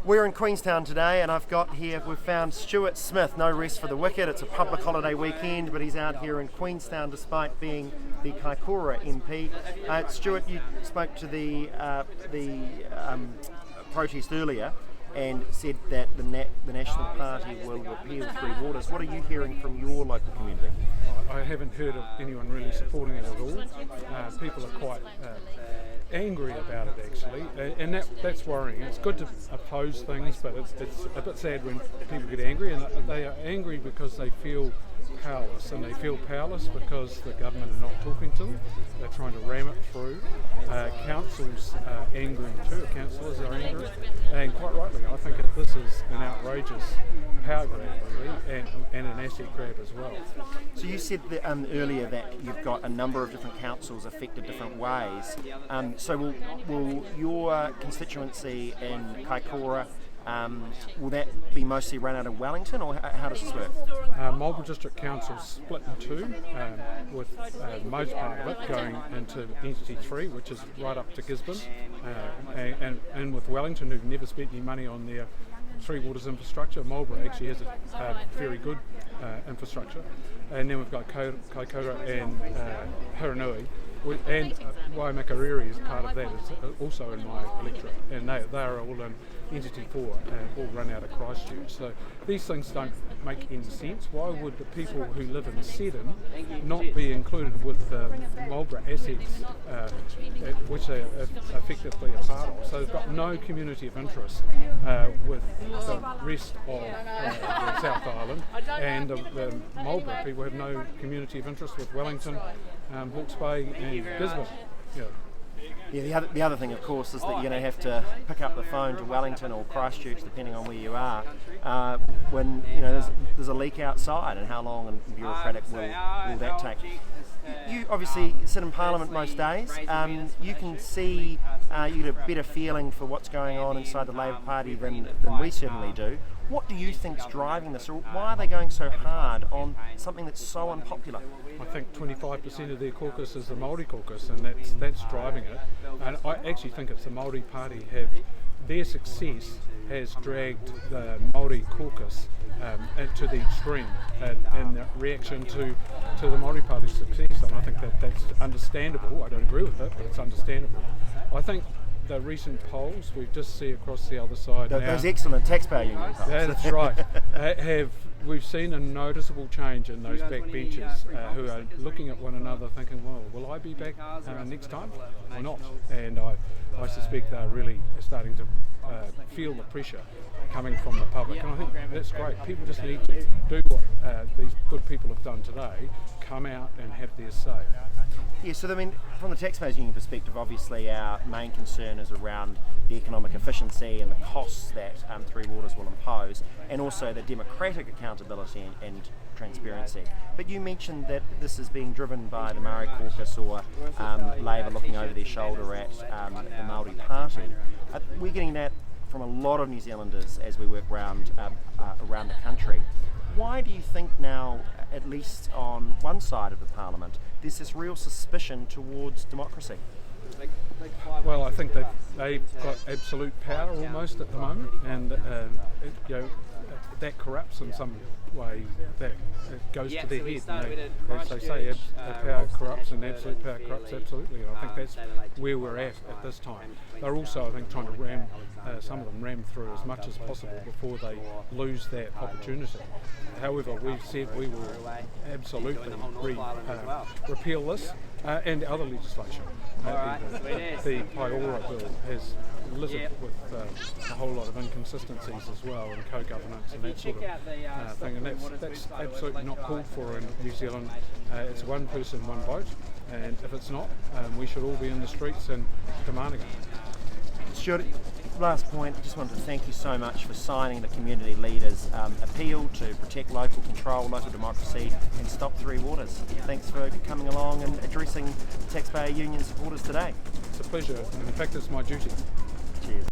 We're in Queenstown today, and we've found Stuart Smith. No rest for the wicked. It's a public holiday weekend, but he's out here in Queenstown despite being the Kaikoura MP. Stuart, you spoke to the protest earlier and said that the National Party will repeal Three Waters. What are you hearing from your local community? I haven't heard of anyone really supporting it at all. People are quite angry about it actually, and that's worrying. It's good to oppose things, but it's a bit sad when people get angry, and they are angry because they feel powerless, and they feel powerless because the government are not talking to them. They're trying to ram it through. Councils are angry too. Councillors are angry, and quite rightly. I think that this is an outrageous power grab, really, and an asset grab as well. So you said that, earlier that you've got a number of different councils affected different ways. So will your constituency in Kaikoura, will that be mostly run out of Wellington, or how does this work? Marlborough District Council split in two, with most part of it going into Entity 3, which is right up to Gisborne, and with Wellington, who've never spent any money on their Three Waters infrastructure. Marlborough actually has a very good infrastructure, and then we've got Kaikoura and Haranui, and Waimakariri is part of that. It's also in my electorate, and they are all in Entity 4, all run out of Christchurch. So these things don't make any sense. Why would the people who live in Seddon not be included with the Marlborough assets, which they are effectively a part of? So they've got no community of interest with the rest of the South Island, and the Marlborough people have no community of interest with Wellington, Hawke's Bay and Gisborne. Yeah, the other thing, of course, is that you're going to have to pick up the phone to Wellington or Christchurch, depending on where you are, when there's a leak outside, and how long and bureaucratic will that take? You obviously sit in Parliament most days. You can see, you get a better feeling for what's going on inside the Labour Party than we certainly do. What do you think's driving this, or why are they going so hard on something that's so unpopular? I think 25% of their caucus is the Māori caucus, and that's driving it. And I actually think it's the Māori Party their success has dragged the Māori caucus to the extreme, and the reaction to the Māori Party's success. And I think that's understandable. I don't agree with it, but it's understandable. I think the recent polls we just see across the other side those excellent taxpayer union polls. That's right. We've seen a noticeable change in those backbenchers who are looking at one another thinking, well, will I be back next time or not? And I suspect they're really starting to feel the pressure coming from the public, and I think that's great. People just need to do what these good people have done today, come out and have their say. Yeah, so I mean, from the taxpayers union perspective, obviously our main concern is around the economic efficiency and the costs that Three Waters will impose, and also the democratic accountability and transparency. But you mentioned that this is being driven by the Maori caucus or Labour looking over their shoulder at the Māori Party. We're getting that from a lot of New Zealanders as we work around the country. Why do you think now, at least on one side of the Parliament, there's this real suspicion towards democracy? Well, I think that they've got absolute power almost at the moment, and that corrupts in some way. That it goes to their head. As they say, power corrupts, and absolute power corrupts absolutely. And I think that's where we're at this time. They're also, I think, trying to some of them ram through as much as possible before they lose that opportunity. However, we've said we will absolutely repeal this and other legislation. The Paiora bill has littered with a whole lot of inconsistencies as well, and co-governance and that sort of thing, and that's absolutely not called for in New Zealand. It's one person, one vote, and if it's not, we should all be in the streets and demanding it. Stuart, last point, I just wanted to thank you so much for signing the community leaders' appeal to protect local control, local democracy and stop Three Waters. Thanks for coming along and addressing taxpayer union supporters today. It's a pleasure, and in fact it's my duty.